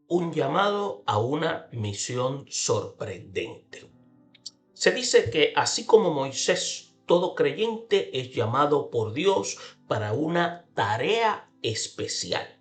Un llamado a una misión sorprendente. Se dice que así como Moisés, todo creyente es llamado por Dios para una tarea especial.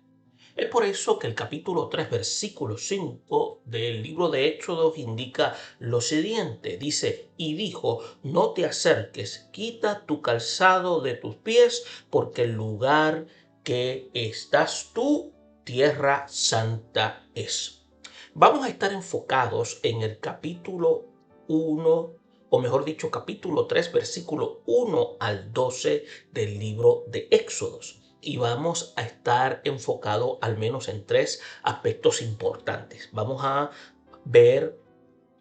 Es por eso que el capítulo 3, versículo 5 del libro de Éxodos indica lo siguiente. Dice, y dijo, no te acerques, quita tu calzado de tus pies, porque el lugar que estás tú, tierra santa es. Vamos a estar enfocados en el capítulo 1, o mejor dicho, capítulo 3, versículo 1 al 12 del libro de Éxodos. Y vamos a estar enfocados al menos en tres aspectos importantes. Vamos a ver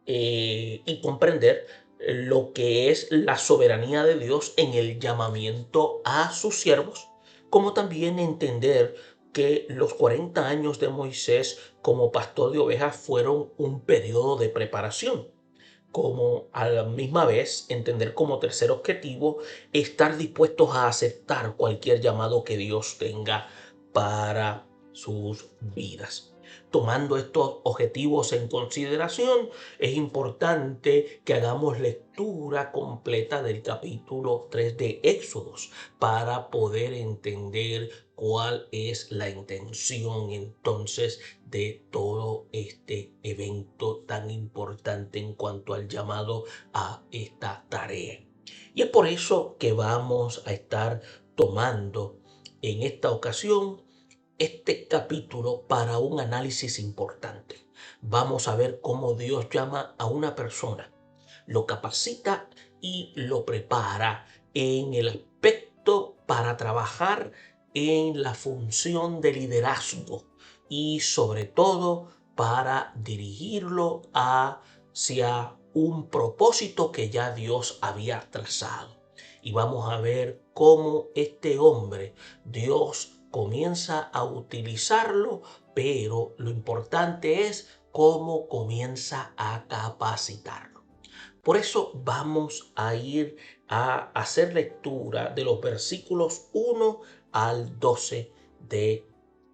y comprender lo que es la soberanía de Dios en el llamamiento a sus siervos, como también entender que los 40 años de Moisés como pastor de ovejas fueron un periodo de preparación, como a la misma vez entender como tercer objetivo estar dispuestos a aceptar cualquier llamado que Dios tenga para sus vidas. Tomando estos objetivos en consideración, es importante que hagamos lectura completa del capítulo 3 de Éxodos para poder entender cuál es la intención entonces de todo este evento tan importante en cuanto al llamado a esta tarea. Y es por eso que vamos a estar tomando en esta ocasión este capítulo para un análisis importante. Vamos a ver cómo Dios llama a una persona, lo capacita y lo prepara en el aspecto para trabajar en la función de liderazgo y sobre todo para dirigirlo hacia un propósito que ya Dios había trazado. Y vamos a ver cómo este hombre, Dios comienza a utilizarlo, pero lo importante es cómo comienza a capacitarlo. Por eso vamos a ir a hacer lectura de los versículos 1 al 12 de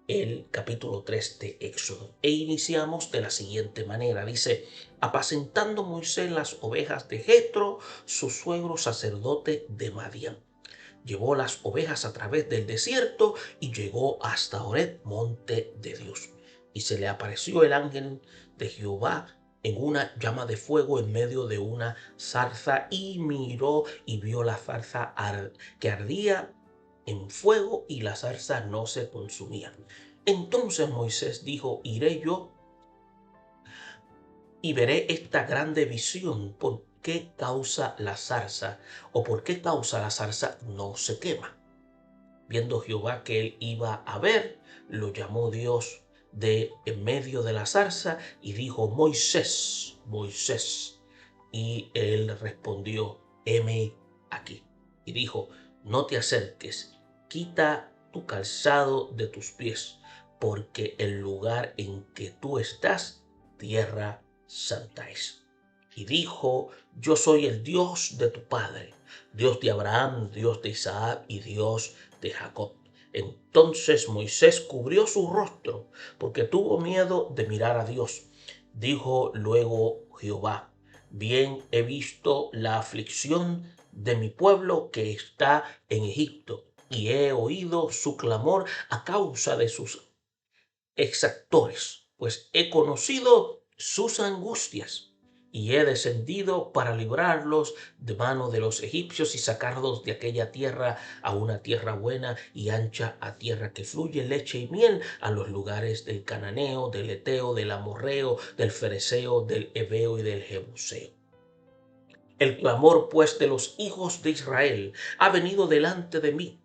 el capítulo 3 de Éxodo. E iniciamos de la siguiente manera. Dice, apacentando Moisés las ovejas de Jetro, su suegro sacerdote de Madián. Llevó las ovejas a través del desierto y llegó hasta Horeb, monte de Dios. Y se le apareció el ángel de Jehová en una llama de fuego en medio de una zarza, y miró y vio la zarza que ardía en fuego, y la zarza no se consumía. Entonces Moisés dijo, iré yo y veré esta grande visión. ¿Por qué causa la zarza? ¿O por qué causa la zarza no se quema? Viendo Jehová que él iba a ver, lo llamó Dios de en medio de la zarza y dijo, Moisés, Moisés. Y él respondió, heme aquí. Y dijo, no te acerques, quita tu calzado de tus pies, porque el lugar en que tú estás, tierra santa es. Y dijo, yo soy el Dios de tu padre, Dios de Abraham, Dios de Isaac y Dios de Jacob. Entonces Moisés cubrió su rostro porque tuvo miedo de mirar a Dios. Dijo luego Jehová, bien he visto la aflicción de mi pueblo que está en Egipto, y he oído su clamor a causa de sus exactores, pues he conocido sus angustias. Y he descendido para librarlos de mano de los egipcios y sacarlos de aquella tierra a una tierra buena y ancha, a tierra que fluye leche y miel, a los lugares del cananeo, del eteo, del amorreo, del fereceo, del heveo y del jebuseo. El clamor pues de los hijos de Israel ha venido delante de mí,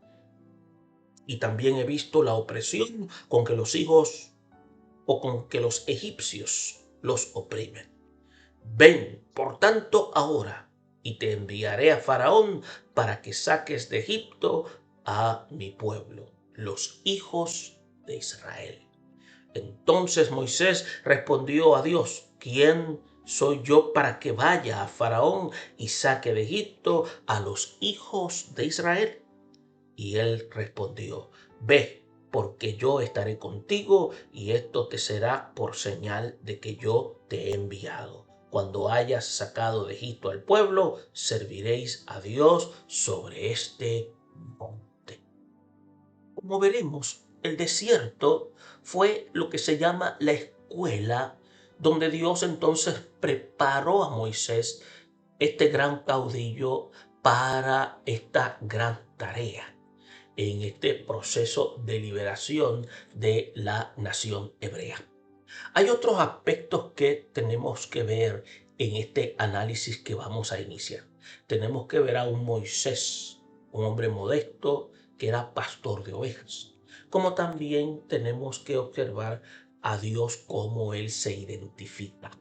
y también he visto la opresión con que los egipcios los oprimen. Ven, por tanto, ahora, y te enviaré a Faraón para que saques de Egipto a mi pueblo, los hijos de Israel. Entonces Moisés respondió a Dios, ¿quién soy yo para que vaya a Faraón y saque de Egipto a los hijos de Israel? Y él respondió, ve, porque yo estaré contigo y esto te será por señal de que yo te he enviado. Cuando hayas sacado de Egipto al pueblo, serviréis a Dios sobre este monte. Como veremos, el desierto fue lo que se llama la escuela donde Dios entonces preparó a Moisés, este gran caudillo, para esta gran tarea en este proceso de liberación de la nación hebrea. Hay otros aspectos que tenemos que ver en este análisis que vamos a iniciar. Tenemos que ver a un Moisés, un hombre modesto que era pastor de ovejas, como también tenemos que observar a Dios cómo Él se identifica.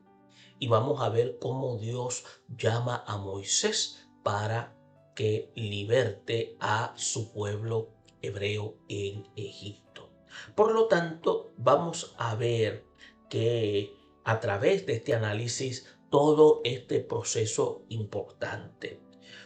Y vamos a ver cómo Dios llama a Moisés para que liberte a su pueblo hebreo en Egipto. Por lo tanto, vamos a ver que a través de este análisis todo este proceso importante.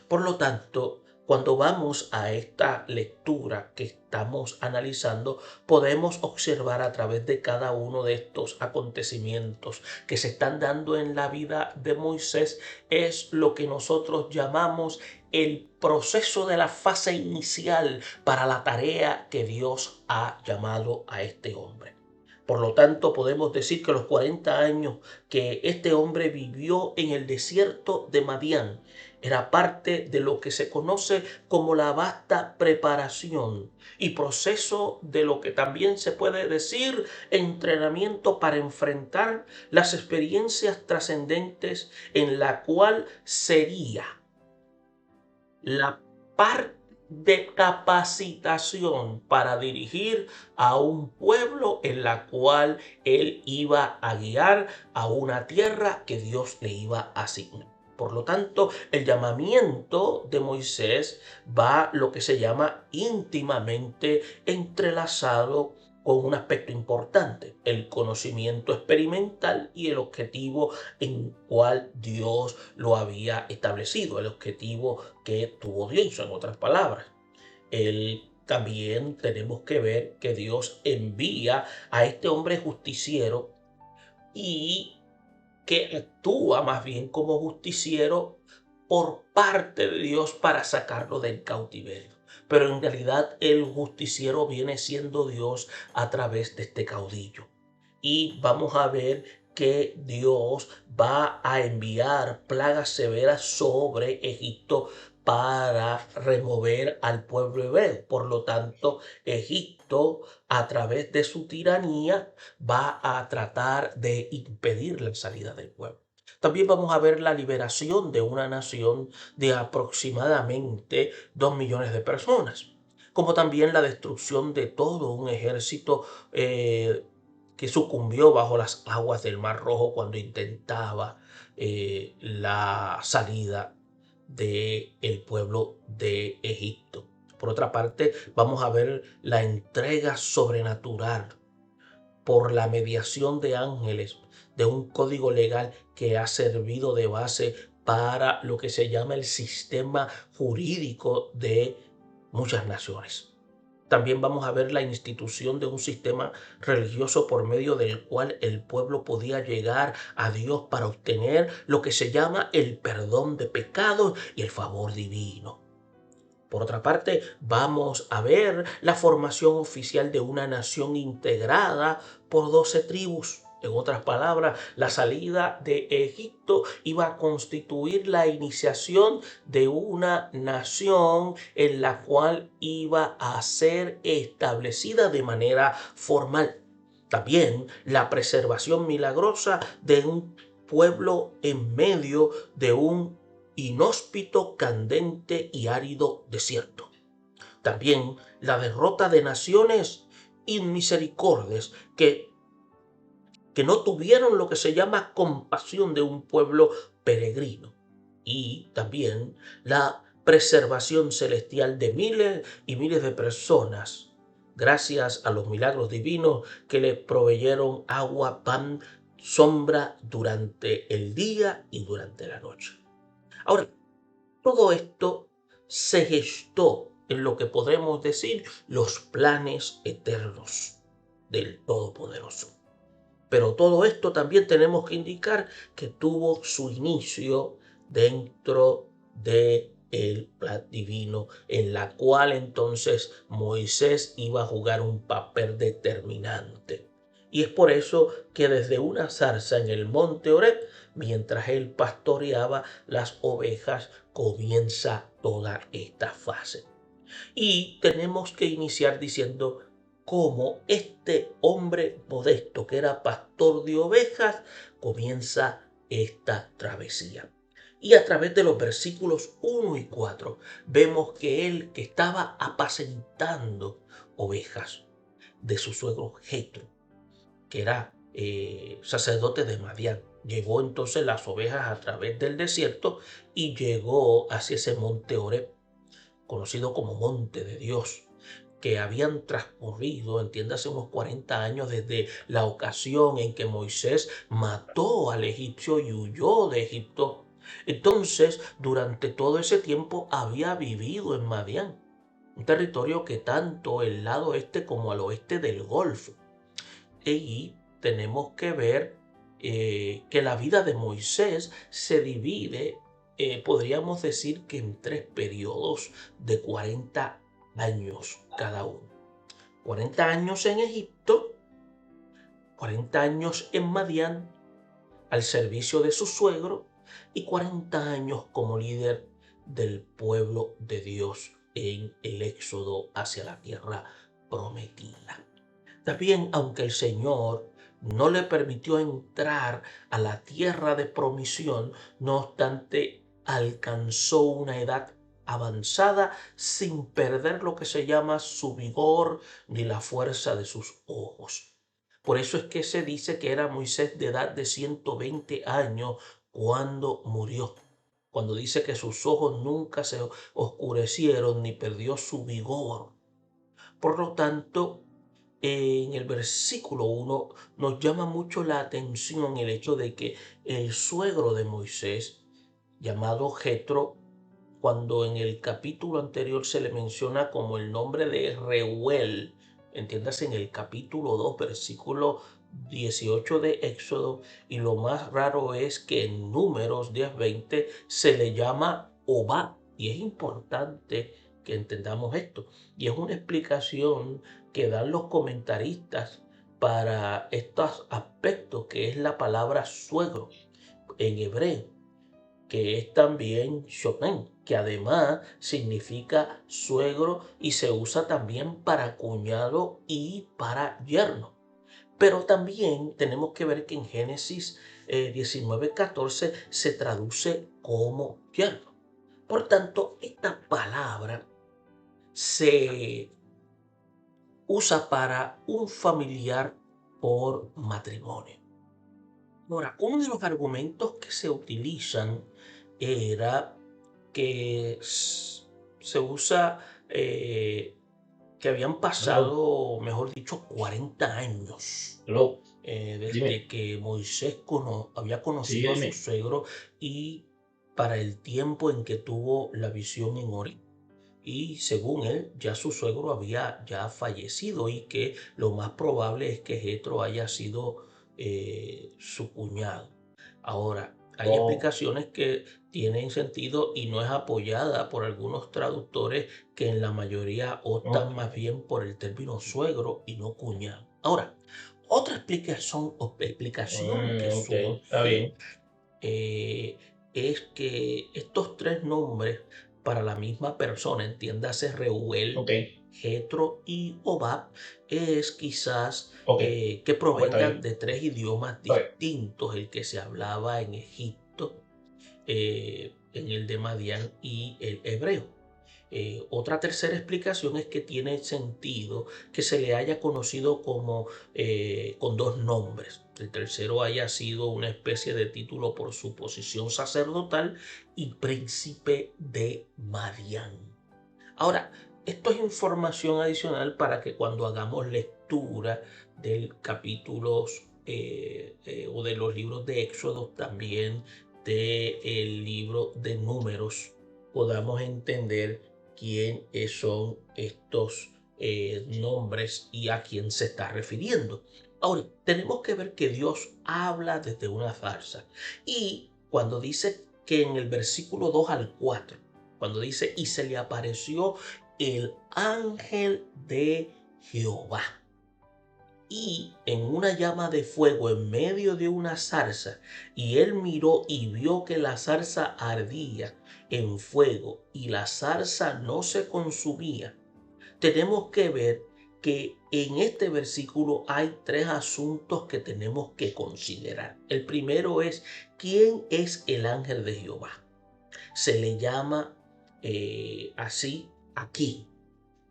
Por lo tanto, cuando vamos a esta lectura que estamos analizando, podemos observar a través de cada uno de estos acontecimientos que se están dando en la vida de Moisés, es lo que nosotros llamamos el proceso de la fase inicial para la tarea que Dios ha llamado a este hombre. Por lo tanto, podemos decir que los 40 años que este hombre vivió en el desierto de Madián era parte de lo que se conoce como la vasta preparación y proceso de lo que también se puede decir entrenamiento para enfrentar las experiencias trascendentes en la cual sería la parte de capacitación para dirigir a un pueblo en la cual él iba a guiar a una tierra que Dios le iba a asignar. Por lo tanto, el llamamiento de Moisés va lo que se llama íntimamente entrelazado con un aspecto importante, el conocimiento experimental y el objetivo en cual Dios lo había establecido, el objetivo que tuvo Dios, en otras palabras. También tenemos que ver que Dios envía a este hombre justiciero y que actúa más bien como justiciero por parte de Dios para sacarlo del cautiverio. Pero en realidad el justiciero viene siendo Dios a través de este caudillo. Y vamos a ver que Dios va a enviar plagas severas sobre Egipto para remover al pueblo hebreo. Por lo tanto, Egipto, a través de su tiranía, va a tratar de impedir la salida del pueblo. También vamos a ver la liberación de una nación de aproximadamente 2 millones de personas, como también la destrucción de todo un ejército que sucumbió bajo las aguas del Mar Rojo cuando intentaba la salida del pueblo de Egipto. Por otra parte, vamos a ver la entrega sobrenatural por la mediación de ángeles de un código legal que ha servido de base para lo que se llama el sistema jurídico de muchas naciones. También vamos a ver la institución de un sistema religioso por medio del cual el pueblo podía llegar a Dios para obtener lo que se llama el perdón de pecados y el favor divino. Por otra parte, vamos a ver la formación oficial de una nación integrada por 12 tribus. En otras palabras, la salida de Egipto iba a constituir la iniciación de una nación en la cual iba a ser establecida de manera formal. También la preservación milagrosa de un pueblo en medio de un inhóspito, candente y árido desierto. También la derrota de naciones inmisericordes que no tuvieron lo que se llama compasión de un pueblo peregrino. Y también la preservación celestial de miles y miles de personas, gracias a los milagros divinos que le proveyeron agua, pan, sombra durante el día y durante la noche. Ahora, todo esto se gestó en lo que podremos decir los planes eternos del Todopoderoso. Pero todo esto también tenemos que indicar que tuvo su inicio dentro de el plan divino, en la cual entonces Moisés iba a jugar un papel determinante. Y es por eso que desde una zarza en el monte Horeb, mientras él pastoreaba las ovejas, comienza toda esta fase. Y tenemos que iniciar diciendo cómo este hombre modesto, que era pastor de ovejas, comienza esta travesía. Y a través de los versículos 1 y 4 vemos que él, que estaba apacentando ovejas de su suegro Jetro, que era sacerdote de Madián, llevó entonces las ovejas a través del desierto y llegó hacia ese monte Horeb, conocido como Monte de Dios, que habían transcurrido, entiéndase, unos 40 años desde la ocasión en que Moisés mató al egipcio y huyó de Egipto. Entonces, durante todo ese tiempo había vivido en Madián, un territorio que tanto el lado este como al oeste del Golfo. Y tenemos que ver que la vida de Moisés se divide, podríamos decir que en 3 periodos de 40 años cada uno. 40 años en Egipto, 40 años en Madián al servicio de su suegro y 40 años como líder del pueblo de Dios en el éxodo hacia la tierra prometida. También, aunque el Señor no le permitió entrar a la tierra de promisión, no obstante, alcanzó una edad avanzada sin perder lo que se llama su vigor ni la fuerza de sus ojos. Por eso es que se dice que era Moisés de edad de 120 años cuando murió. Cuando dice que sus ojos nunca se oscurecieron ni perdió su vigor. Por lo tanto, en el versículo 1 nos llama mucho la atención el hecho de que el suegro de Moisés, llamado Jetro, cuando en el capítulo anterior se le menciona como el nombre de Reuel, entiéndase en el capítulo 2, versículo 18 de Éxodo, y lo más raro es que en Números 10:20 se le llama Obad, y es importante que entendamos esto, y es una explicación que dan los comentaristas para estos aspectos, que es la palabra suegro en hebreo, que es también shomen, que además significa suegro y se usa también para cuñado y para yerno. Pero también tenemos que ver que en Génesis 19:14 se traduce como yerno. Por tanto, esta palabra se usa para un familiar por matrimonio. Ahora, uno de los argumentos que se utilizan era que se usa que habían pasado, mejor dicho, 40 años desde que Moisés había conocido a su suegro y para el tiempo en que tuvo la visión en Horeb. Y según él, ya su suegro había ya fallecido y que lo más probable es que Jetro haya sido su cuñado. Ahora, hay explicaciones que tienen sentido y no es apoyada por algunos traductores que en la mayoría optan más bien por el término suegro y no cuñado. Ahora, otra explicación que surge es que estos tres nombres para la misma persona, entiéndase Reuel, Jetro y Obab, es quizás que provengan de tres idiomas distintos, el que se hablaba en Egipto, en el de Madián y el hebreo. Otra tercera explicación es que tiene sentido que se le haya conocido como con dos nombres. El tercero haya sido una especie de título por su posición sacerdotal y príncipe de Madián. Ahora, esto es información adicional para que cuando hagamos lectura del capítulos o de los libros de Éxodo, también del libro de Números, podamos entender quién son estos nombres y a quién se está refiriendo. Ahora, tenemos que ver que Dios habla desde una zarza. Y cuando dice que en el versículo 2 al 4, cuando dice, y se le apareció el ángel de Jehová, y en una llama de fuego en medio de una zarza, y él miró y vio que la zarza ardía en fuego y la zarza no se consumía. Tenemos que ver que en este versículo hay tres asuntos que tenemos que considerar. El primero es, ¿quién es el ángel de Jehová? Se le llama así aquí.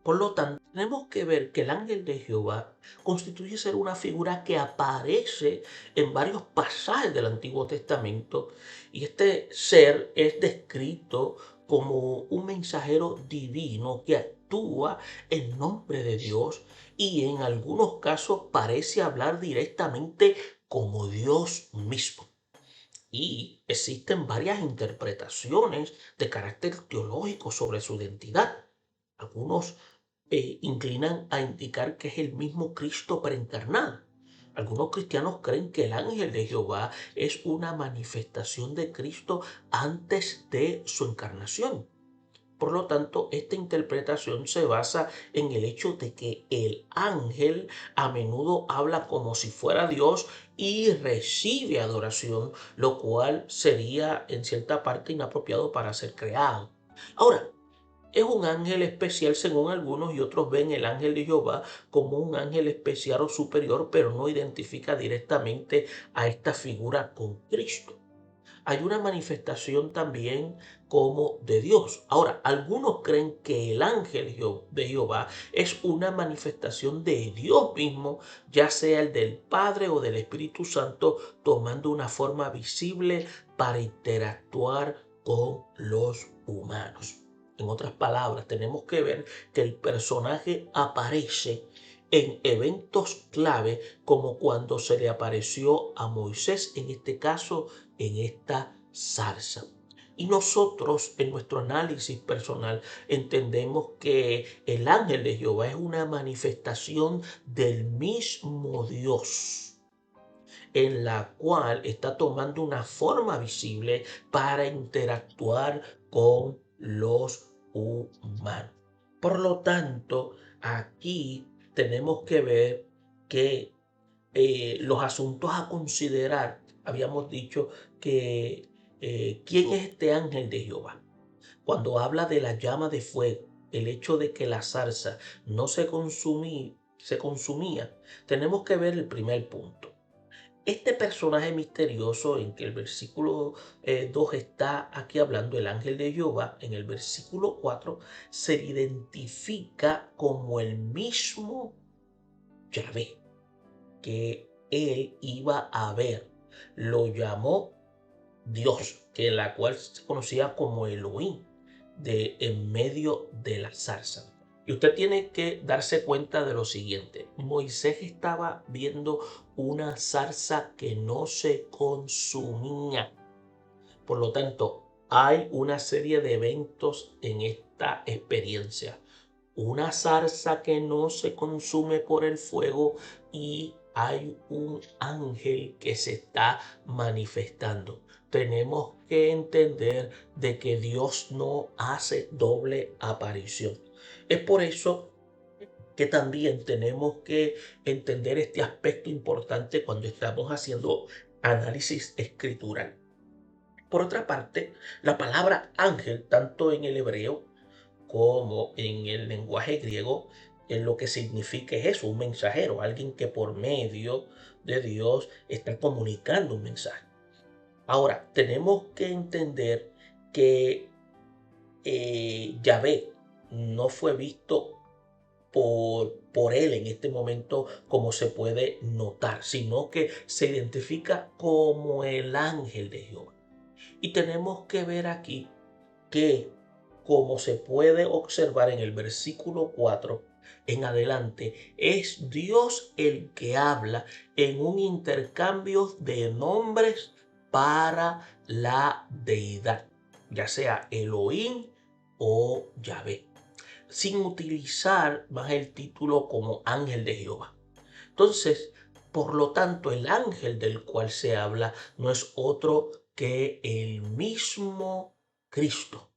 Por lo tanto, tenemos que ver que el ángel de Jehová constituye ser una figura que aparece en varios pasajes del Antiguo Testamento, y este ser es descrito como un mensajero divino que actúa en nombre de Dios y en algunos casos parece hablar directamente como Dios mismo. Y existen varias interpretaciones de carácter teológico sobre su identidad. Algunos inclinan a indicar que es el mismo Cristo preencarnado. Algunos cristianos creen que el ángel de Jehová es una manifestación de Cristo antes de su encarnación. Por lo tanto, esta interpretación se basa en el hecho de que el ángel a menudo habla como si fuera Dios y recibe adoración, lo cual sería en cierta parte inapropiado para ser creado. Ahora, es un ángel especial según algunos, y otros ven el ángel de Jehová como un ángel especial o superior, pero no identifica directamente a esta figura con Cristo. Hay una manifestación también como de Dios. Ahora, algunos creen que el ángel de Jehová es una manifestación de Dios mismo, ya sea el del Padre o del Espíritu Santo, tomando una forma visible para interactuar con los humanos. En otras palabras, tenemos que ver que el personaje aparece en eventos clave, como cuando se le apareció a Moisés, en este caso en esta zarza. Y nosotros en nuestro análisis personal entendemos que el ángel de Jehová es una manifestación del mismo Dios, en la cual está tomando una forma visible para interactuar con los humanos. Por lo tanto, aquí tenemos que ver que los asuntos a considerar, habíamos dicho que ¿quién es este ángel de Jehová? Cuando habla de la llama de fuego, el hecho de que la zarza no se consumía, tenemos que ver el primer punto. Este personaje misterioso en que el versículo 2 está aquí hablando, el ángel de Jehová, en el versículo 4 se identifica como el mismo Yahvé que él iba a ver. Lo llamó Dios, que la cual se conocía como Elohim, de en medio de la zarza. Y usted tiene que darse cuenta de lo siguiente. Moisés estaba viendo una zarza que no se consumía. Por lo tanto, hay una serie de eventos en esta experiencia. Una zarza que no se consume por el fuego, y hay un ángel que se está manifestando. Tenemos que entender de que Dios no hace doble aparición. Es por eso que también tenemos que entender este aspecto importante cuando estamos haciendo análisis escritural. Por otra parte, la palabra ángel, tanto en el hebreo como en el lenguaje griego, en lo que significa es eso, un mensajero, alguien que por medio de Dios está comunicando un mensaje. Ahora, tenemos que entender que Yahvé no fue visto por él en este momento como se puede notar, sino que se identifica como el ángel de Jehová. Y tenemos que ver aquí que, como se puede observar en el versículo 4 en adelante, es Dios el que habla en un intercambio de nombres para la deidad, ya sea Elohim o Yahvé. sin utilizar más el título como ángel de Jehová. Entonces, por lo tanto, el ángel del cual se habla no es otro que el mismo Cristo.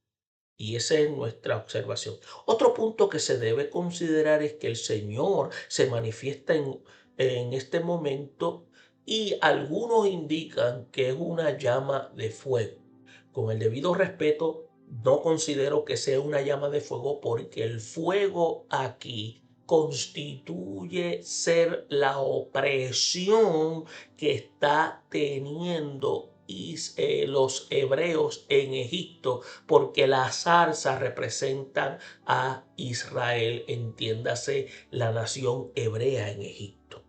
Y esa es nuestra observación. Otro punto que se debe considerar es que el Señor se manifiesta en este momento y algunos indican que es una llama de fuego. Con el debido respeto, no considero que sea una llama de fuego porque el fuego aquí constituye ser la opresión que está teniendo los hebreos en Egipto, porque las zarzas representan a Israel, entiéndase la nación hebrea en Egipto.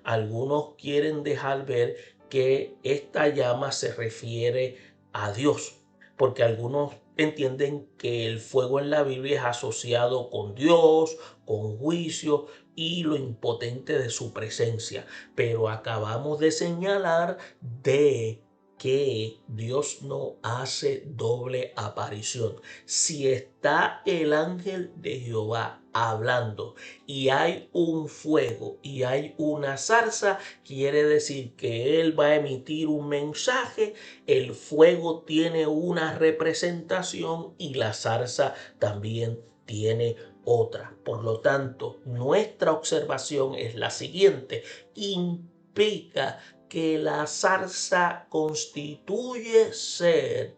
Algunos quieren dejar ver que esta llama se refiere a Dios, porque algunos entienden que el fuego en la Biblia es asociado con Dios, con juicio y lo impotente de su presencia. Pero acabamos de señalar de que Dios no hace doble aparición. Si está el ángel de Jehová hablando y hay un fuego y hay una zarza, quiere decir que él va a emitir un mensaje, el fuego tiene una representación y la zarza también tiene otra. Por lo tanto, nuestra observación es la siguiente: implica que la zarza constituye ser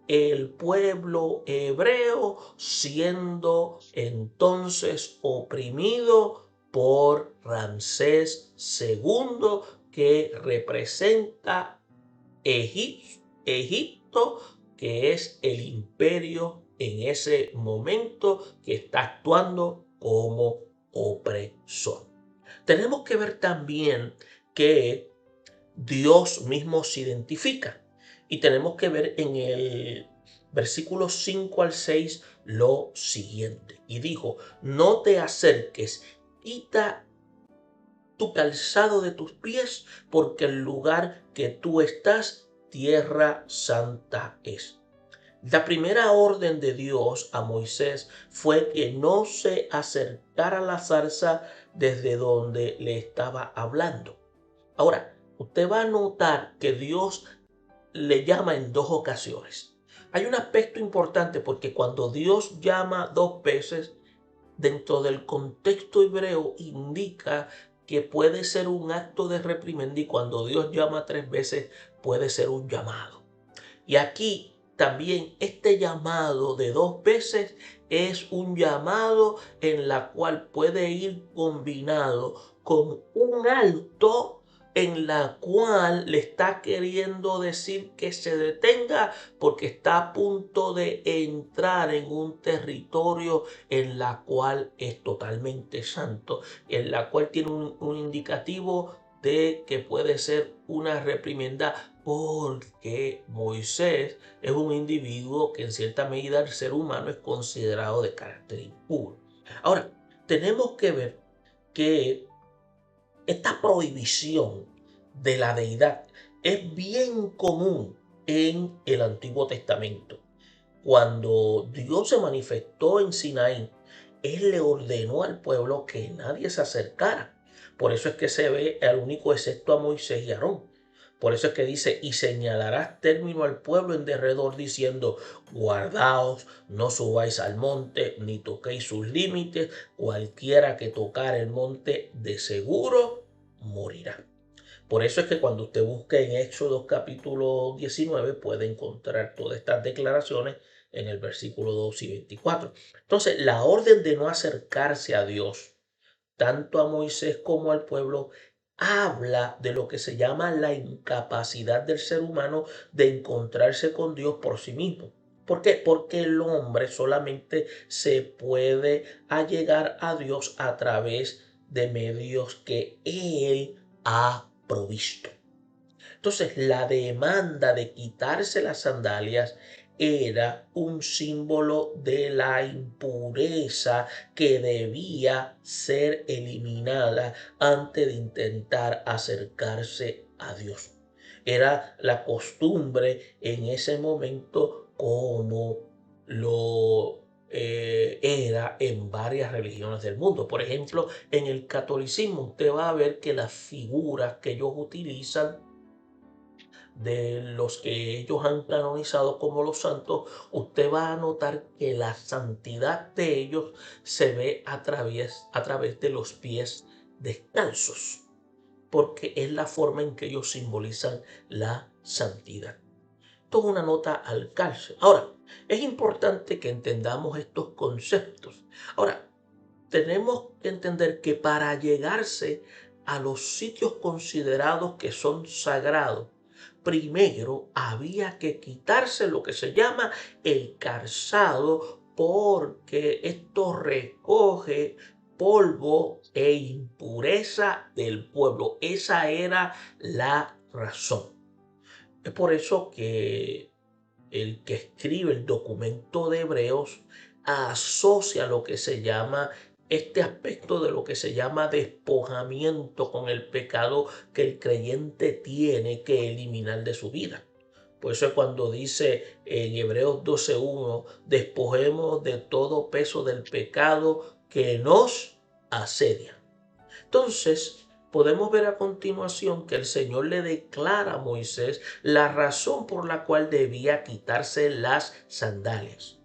el pueblo hebreo, siendo entonces oprimido por Ramsés II, que representa Egipto, que es el imperio en ese momento que está actuando como opresor. Tenemos que ver también que Dios mismo se identifica. Y tenemos que ver en el versículo 5 al 6 lo siguiente. Y dijo: no te acerques, quita tu calzado de tus pies, porque el lugar que tú estás, tierra santa es. La primera orden de Dios a Moisés fue que no se acercara a la zarza desde donde le estaba hablando. Ahora, usted va a notar que Dios le llama en dos ocasiones. Hay un aspecto importante porque cuando Dios llama dos veces, dentro del contexto hebreo indica que puede ser un acto de reprimenda, y cuando Dios llama tres veces puede ser un llamado. Y aquí también este llamado de dos veces es un llamado en la cual puede ir combinado con un alto en la cual le está queriendo decir que se detenga porque está a punto de entrar en un territorio en la cual es totalmente santo, en la cual tiene un indicativo de que puede ser una reprimenda, porque Moisés es un individuo que en cierta medida el ser humano es considerado de carácter impuro. Ahora, tenemos que ver que esta prohibición de la deidad es bien común en el Antiguo Testamento. Cuando Dios se manifestó en Sinaí, Él le ordenó al pueblo que nadie se acercara. Por eso es que se ve al único excepto a Moisés y Aarón. Por eso es que dice: y señalarás término al pueblo en derredor, diciendo: guardaos, no subáis al monte, ni toquéis sus límites, cualquiera que tocar el monte de seguro morirá. Por eso es que cuando usted busque en Éxodo capítulo 19 puede encontrar todas estas declaraciones en el versículo 2 y 24. Entonces, la orden de no acercarse a Dios, tanto a Moisés como al pueblo, habla de lo que se llama la incapacidad del ser humano de encontrarse con Dios por sí mismo. ¿Por qué? Porque el hombre solamente se puede allegar a Dios a través de medios que Él ha provisto. Entonces, la demanda de quitarse las sandalias era un símbolo de la impureza que debía ser eliminada antes de intentar acercarse a Dios. Era la costumbre en ese momento, como lo era en varias religiones del mundo. Por ejemplo, en el catolicismo usted va a ver que las figuras que ellos utilizan de los que ellos han canonizado como los santos, usted va a notar que la santidad de ellos se ve a través de los pies descalzos, porque es la forma en que ellos simbolizan la santidad. Esto es una nota al calce. Ahora, es importante que entendamos estos conceptos. Ahora, tenemos que entender que para llegarse a los sitios considerados que son sagrados, primero había que quitarse lo que se llama el calzado, porque esto recoge polvo e impureza del pueblo. Esa era la razón. Es por eso que el que escribe el documento de Hebreos asocia lo que se llama este aspecto de lo que se llama despojamiento con el pecado que el creyente tiene que eliminar de su vida. Por eso es cuando dice en Hebreos 12:1, despojemos de todo peso del pecado que nos asedia. Entonces, podemos ver a continuación que el Señor le declara a Moisés la razón por la cual debía quitarse las sandalias.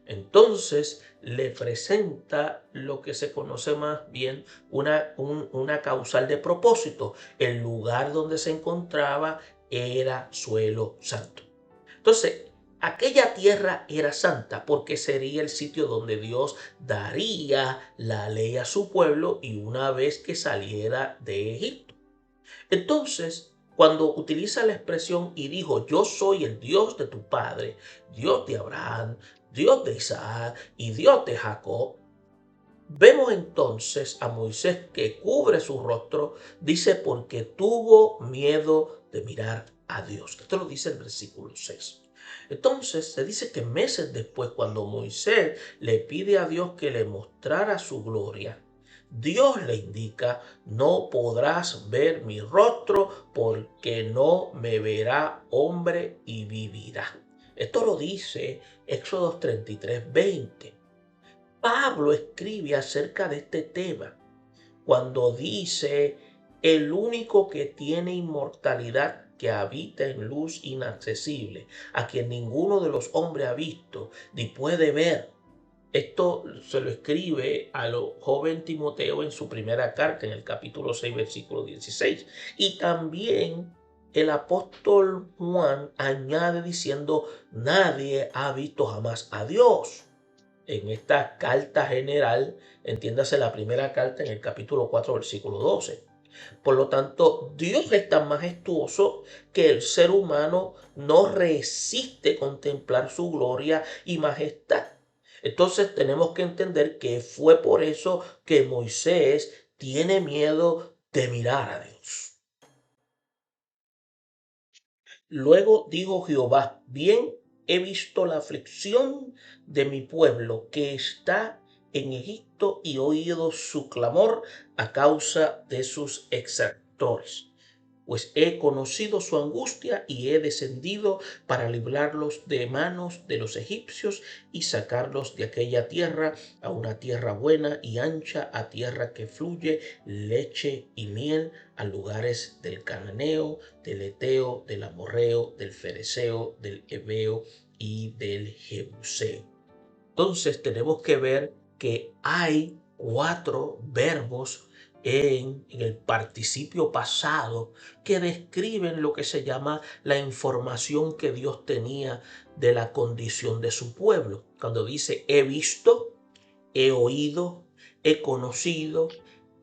Entonces, le presenta lo que se conoce más bien una causal de propósito. El lugar donde se encontraba era suelo santo. Entonces, aquella tierra era santa porque sería el sitio donde Dios daría la ley a su pueblo y una vez que saliera de Egipto. Entonces, cuando utiliza la expresión y dijo, yo soy el Dios de tu padre, Dios de Abraham, Dios de Isaac y Dios de Jacob, vemos entonces a Moisés que cubre su rostro, dice, porque tuvo miedo de mirar a Dios. Esto lo dice el versículo 6. Entonces se dice que meses después, cuando Moisés le pide a Dios que le mostrara su gloria, Dios le indica, no podrás ver mi rostro porque no me verá hombre y vivirá. Esto lo dice Éxodo 33:20. Pablo escribe acerca de este tema cuando dice, el único que tiene inmortalidad, que habita en luz inaccesible, a quien ninguno de los hombres ha visto ni puede ver. Esto se lo escribe a lo joven Timoteo en su primera carta, en el capítulo 6, versículo 16. Y también el apóstol Juan añade diciendo, nadie ha visto jamás a Dios. En esta carta general, entiéndase la primera carta en el capítulo 4, versículo 12. Por lo tanto, Dios es tan majestuoso que el ser humano no resiste contemplar su gloria y majestad. Entonces tenemos que entender que fue por eso que Moisés tiene miedo de mirar a Dios. Luego dijo Jehová, bien he visto la aflicción de mi pueblo que está en Egipto y oído su clamor a causa de sus exactores. Pues he conocido su angustia y he descendido para librarlos de manos de los egipcios y sacarlos de aquella tierra a una tierra buena y ancha, a tierra que fluye leche y miel, a lugares del cananeo, del eteo, del amorreo, del fereceo, del heveo y del jebuseo. Entonces tenemos que ver que hay 4 verbos en el participio pasado que describen lo que se llama la información que Dios tenía de la condición de su pueblo. Cuando dice he visto, he oído, he conocido,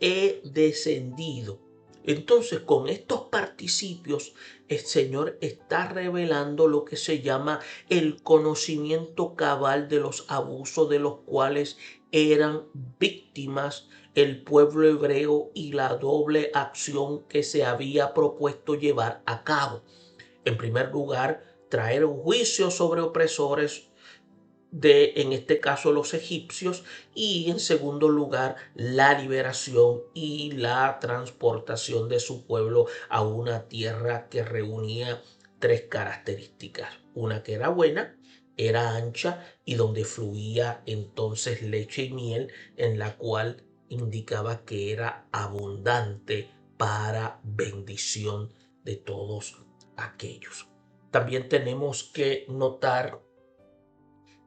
he descendido. Entonces, con estos participios, el Señor está revelando lo que se llama el conocimiento cabal de los abusos de los cuales eran víctimas el pueblo hebreo y la doble acción que se había propuesto llevar a cabo. En primer lugar, traer un juicio sobre opresores en este caso, los egipcios, y en segundo lugar, la liberación y la transportación de su pueblo a una tierra que reunía 3 características. Una que era buena, era ancha y donde fluía entonces leche y miel, en la cual indicaba que era abundante para bendición de todos aquellos. También tenemos que notar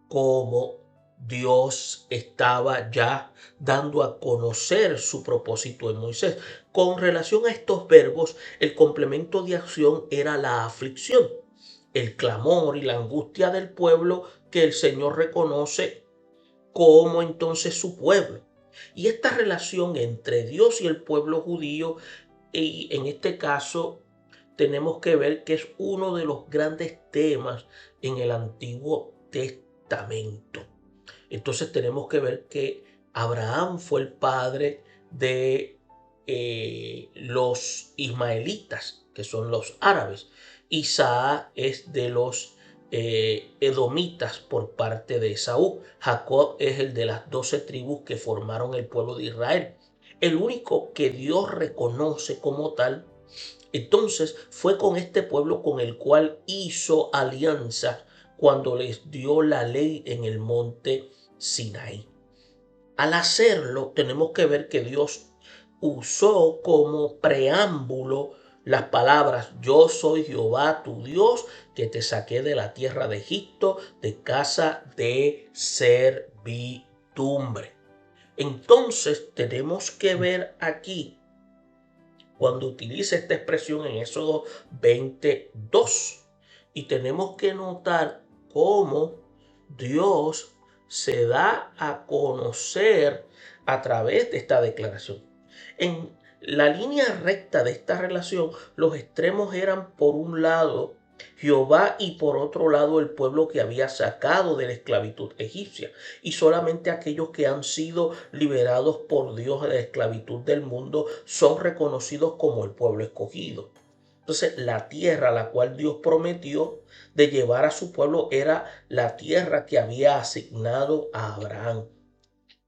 cómo Dios estaba ya dando a conocer su propósito en Moisés. Con relación a estos verbos, el complemento de acción era la aflicción, el clamor y la angustia del pueblo que el Señor reconoce como entonces su pueblo. Y esta relación entre Dios y el pueblo judío, y en este caso tenemos que ver que es uno de los grandes temas en el Antiguo Testamento. Entonces tenemos que ver que Abraham fue el padre de los ismaelitas, que son los árabes. Isaac es de los edomitas por parte de Esaú. Jacob es el de las 12 tribus que formaron el pueblo de Israel. El único que Dios reconoce como tal, entonces fue con este pueblo con el cual hizo alianza cuando les dio la ley en el monte Sinaí. Al hacerlo, tenemos que ver que Dios usó como preámbulo las palabras: yo soy Jehová tu Dios, que te saqué de la tierra de Egipto, de casa de servidumbre. Entonces tenemos que ver aquí, cuando utiliza esta expresión en Éxodo 22, y tenemos que notar cómo Dios se da a conocer a través de esta declaración. En la línea recta de esta relación, los extremos eran por un lado Jehová y por otro lado el pueblo que había sacado de la esclavitud egipcia, y solamente aquellos que han sido liberados por Dios de la esclavitud del mundo son reconocidos como el pueblo escogido. Entonces, la tierra a la cual Dios prometió de llevar a su pueblo era la tierra que había asignado a Abraham,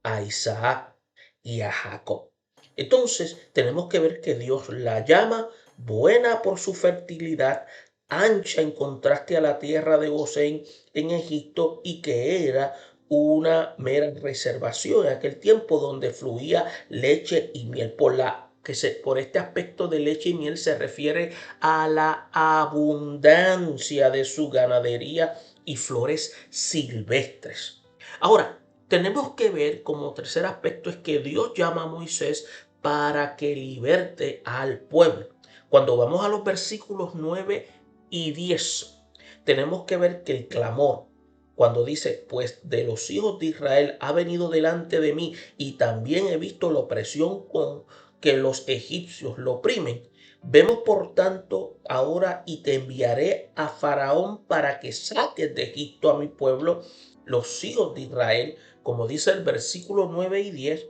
a Isaac y a Jacob. Entonces, tenemos que ver que Dios la llama buena por su fertilidad, ancha en contraste a la tierra de Gosén en Egipto, y que era una mera reservación en aquel tiempo donde fluía leche y miel. Por este aspecto de leche y miel se refiere a la abundancia de su ganadería y flores silvestres. Ahora, tenemos que ver como tercer aspecto es que Dios llama a Moisés para que liberte al pueblo. Cuando vamos a los versículos 9 y 10, tenemos que ver que el clamor, cuando dice, pues de los hijos de Israel ha venido delante de mí, y también he visto la opresión con que los egipcios lo oprimen. Vemos por tanto ahora, y te enviaré a Faraón para que saques de Egipto a mi pueblo, los hijos de Israel, como dice el versículo 9 y 10,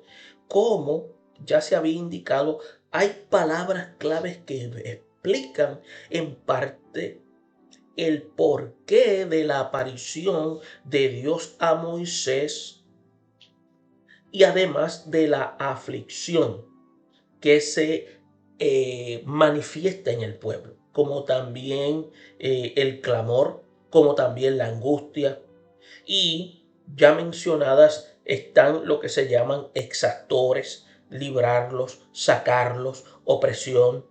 como ya se había indicado, hay palabras claves que explican en parte el porqué de la aparición de Dios a Moisés, y además de la aflicción que se manifiesta en el pueblo, como también el clamor, como también la angustia. Y ya mencionadas están lo que se llaman exactores, librarlos, sacarlos, opresión,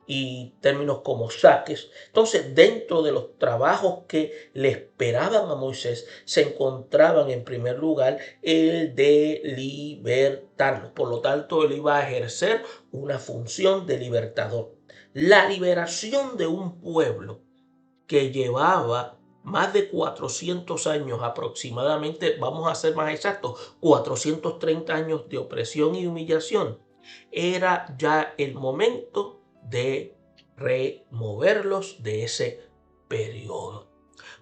y términos como saques. Entonces, dentro de los trabajos que le esperaban a Moisés, se encontraban en primer lugar el de libertarlos. Por lo tanto, él iba a ejercer una función de libertador. La liberación de un pueblo que llevaba más de 400 años aproximadamente, vamos a ser más exactos, 430 años de opresión y humillación, era ya el momento de removerlos de ese periodo.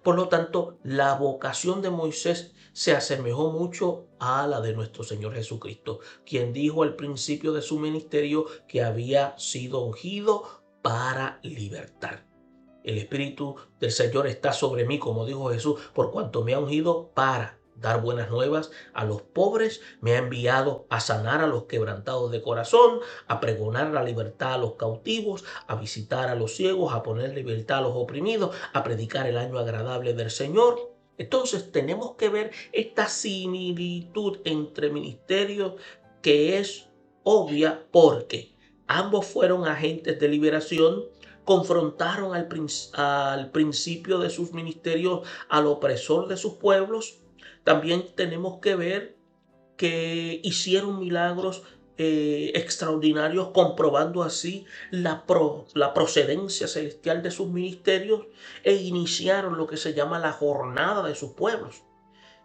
Por lo tanto, la vocación de Moisés se asemejó mucho a la de nuestro Señor Jesucristo, quien dijo al principio de su ministerio que había sido ungido para libertar. El Espíritu del Señor está sobre mí, como dijo Jesús, por cuanto me ha ungido para dar buenas nuevas a los pobres, me ha enviado a sanar a los quebrantados de corazón, a pregonar la libertad a los cautivos, a visitar a los ciegos, a poner libertad a los oprimidos, a predicar el año agradable del Señor. Entonces tenemos que ver esta similitud entre ministerios que es obvia porque ambos fueron agentes de liberación, confrontaron al principio de sus ministerios al opresor de sus pueblos. También tenemos que ver que hicieron milagros extraordinarios, comprobando así la procedencia celestial de sus ministerios, e iniciaron lo que se llama la jornada de sus pueblos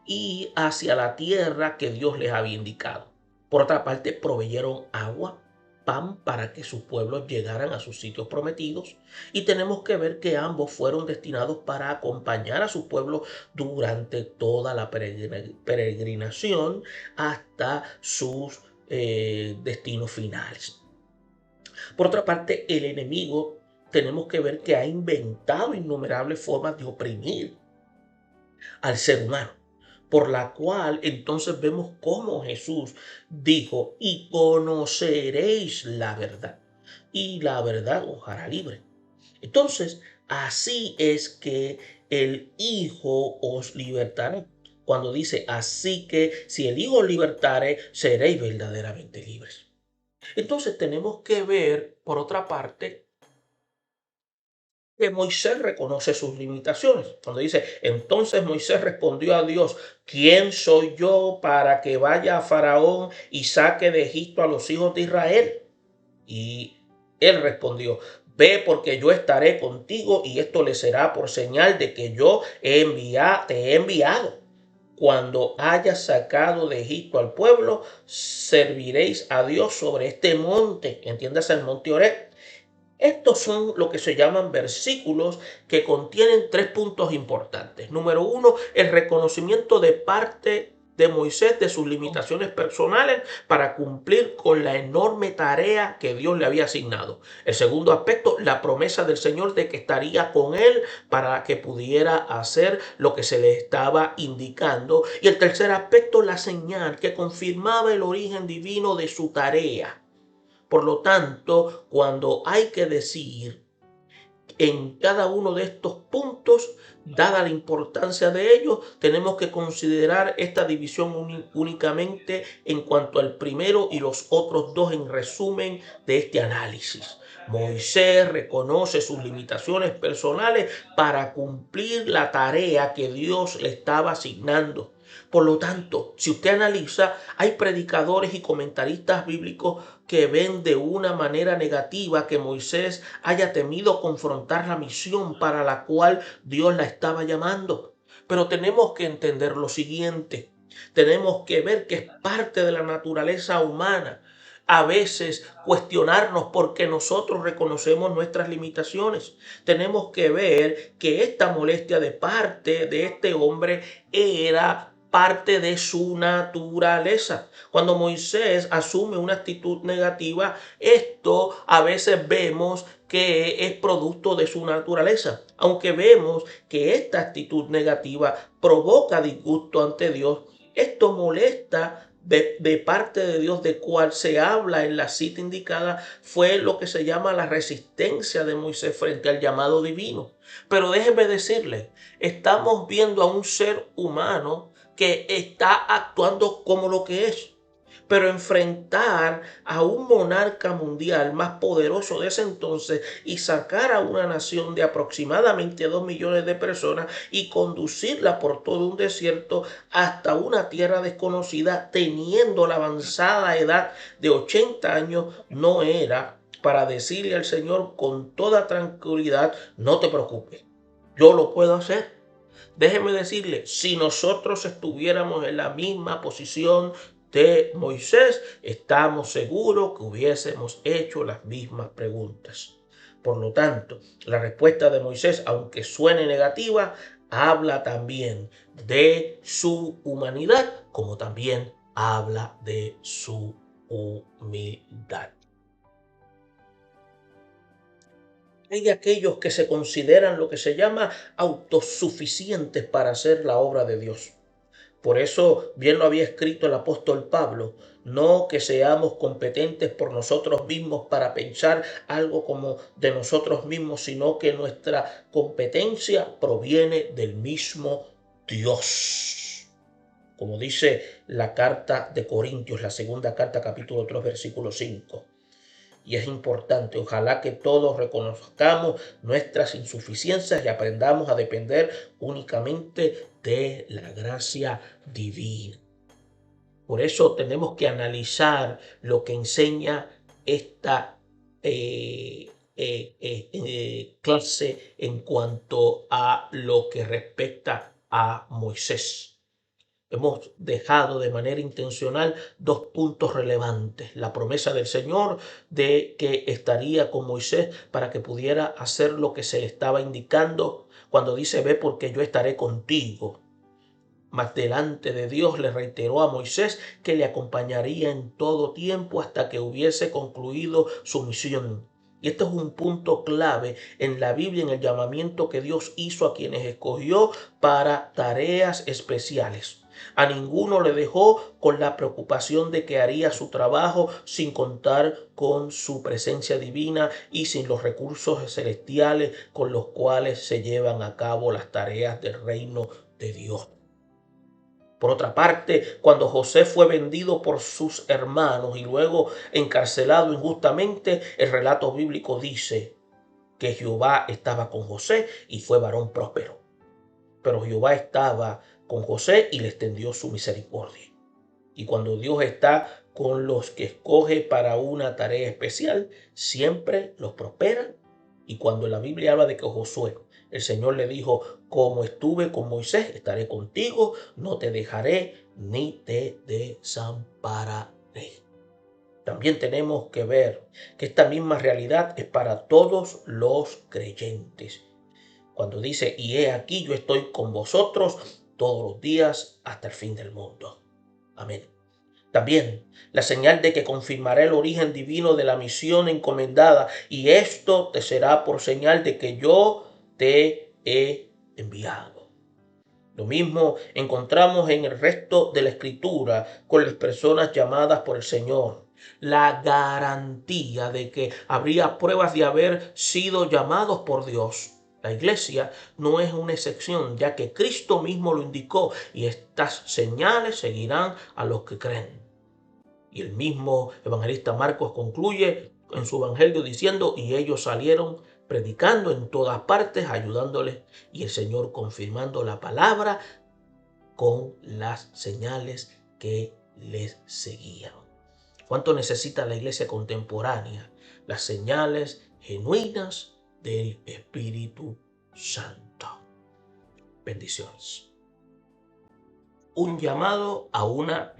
y hacia la tierra que Dios les había indicado. Por otra parte, proveyeron agua, pan para que sus pueblos llegaran a sus sitios prometidos, y tenemos que ver que ambos fueron destinados para acompañar a su pueblo durante toda la peregrinación hasta sus destinos finales. Por otra parte, el enemigo tenemos que ver que ha inventado innumerables formas de oprimir al ser humano, por la cual entonces vemos cómo Jesús dijo: y conoceréis la verdad, y la verdad os hará libre. Entonces, así es que el Hijo os libertará. Cuando dice: así que si el Hijo os libertare, seréis verdaderamente libres. Entonces tenemos que ver, por otra parte, que Moisés reconoce sus limitaciones. Cuando dice: entonces Moisés respondió a Dios: ¿quién soy yo para que vaya a Faraón y saque de Egipto a los hijos de Israel? Y él respondió: ve, porque yo estaré contigo, y esto le será por señal de que yo te he enviado. Cuando hayas sacado de Egipto al pueblo, serviréis a Dios sobre este monte, entiéndase el monte Oreb. Estos son lo que se llaman versículos que contienen 3 puntos importantes. Número 1, el reconocimiento de parte de Moisés de sus limitaciones personales para cumplir con la enorme tarea que Dios le había asignado. El segundo aspecto, la promesa del Señor de que estaría con él para que pudiera hacer lo que se le estaba indicando. Y el tercer aspecto, la señal que confirmaba el origen divino de su tarea. Por lo tanto, cuando hay que decir en cada uno de estos puntos, dada la importancia de ellos, tenemos que considerar esta división únicamente en cuanto al primero y los otros dos en resumen de este análisis. Moisés reconoce sus limitaciones personales para cumplir la tarea que Dios le estaba asignando. Por lo tanto, si usted analiza, hay predicadores y comentaristas bíblicos que ven de una manera negativa que Moisés haya temido confrontar la misión para la cual Dios la estaba llamando. Pero tenemos que entender lo siguiente. Tenemos que ver que es parte de la naturaleza humana a veces cuestionarnos porque nosotros reconocemos nuestras limitaciones. Tenemos que ver que esta molestia de parte de este hombre era parte de su naturaleza. Cuando Moisés asume una actitud negativa, esto a veces vemos que es producto de su naturaleza. Aunque vemos que esta actitud negativa provoca disgusto ante Dios, esto molesta de parte de Dios, de cual se habla en la cita indicada, fue lo que se llama la resistencia de Moisés frente al llamado divino. Pero déjenme decirle, estamos viendo a un ser humano que está actuando como lo que es. Pero enfrentar a un monarca mundial más poderoso de ese entonces y sacar a una nación de aproximadamente 2 millones de personas y conducirla por todo un desierto hasta una tierra desconocida, teniendo la avanzada edad de 80 años, no era para decirle al Señor con toda tranquilidad: no te preocupes, yo lo puedo hacer. Déjeme decirle, si nosotros estuviéramos en la misma posición de Moisés, estamos seguros que hubiésemos hecho las mismas preguntas. Por lo tanto, la respuesta de Moisés, aunque suene negativa, habla también de su humanidad, como también habla de su humildad. Hay aquellos que se consideran lo que se llama autosuficientes para hacer la obra de Dios. Por eso bien lo había escrito el apóstol Pablo: no que seamos competentes por nosotros mismos para pensar algo como de nosotros mismos, sino que nuestra competencia proviene del mismo Dios. Como dice la carta de Corintios, la segunda carta, capítulo 3, versículo 5. Y es importante, ojalá que todos reconozcamos nuestras insuficiencias y aprendamos a depender únicamente de la gracia divina. Por eso tenemos que analizar lo que enseña esta clase en cuanto a lo que respecta a Moisés. Hemos dejado de manera intencional dos puntos relevantes. La promesa del Señor de que estaría con Moisés para que pudiera hacer lo que se le estaba indicando cuando dice: ve porque yo estaré contigo. Mas delante de Dios le reiteró a Moisés que le acompañaría en todo tiempo hasta que hubiese concluido su misión. Y este es un punto clave en la Biblia, en el llamamiento que Dios hizo a quienes escogió para tareas especiales. A ninguno le dejó con la preocupación de que haría su trabajo sin contar con su presencia divina y sin los recursos celestiales con los cuales se llevan a cabo las tareas del reino de Dios. Por otra parte, cuando José fue vendido por sus hermanos y luego encarcelado injustamente, el relato bíblico dice que Jehová estaba con José y fue varón próspero. Pero Jehová estaba con José y le extendió su misericordia. Y cuando Dios está con los que escoge para una tarea especial, siempre los prospera. Y cuando la Biblia habla de que Josué, el Señor le dijo: como estuve con Moisés, estaré contigo, no te dejaré ni te desampararé. También tenemos que ver que esta misma realidad es para todos los creyentes. Cuando dice: y he aquí yo estoy con vosotros todos los días hasta el fin del mundo. Amén. También la señal de que confirmará el origen divino de la misión encomendada, y esto te será por señal de que yo te he enviado. Lo mismo encontramos en el resto de la Escritura con las personas llamadas por el Señor. La garantía de que habría pruebas de haber sido llamados por Dios. La iglesia no es una excepción, ya que Cristo mismo lo indicó, y estas señales seguirán a los que creen. Y el mismo evangelista Marcos concluye en su evangelio diciendo: y ellos salieron predicando en todas partes, ayudándoles, y el Señor confirmando la palabra con las señales que les seguían. ¿Cuánto necesita la iglesia contemporánea? Las señales genuinas del Espíritu Santo. Bendiciones. Un llamado a una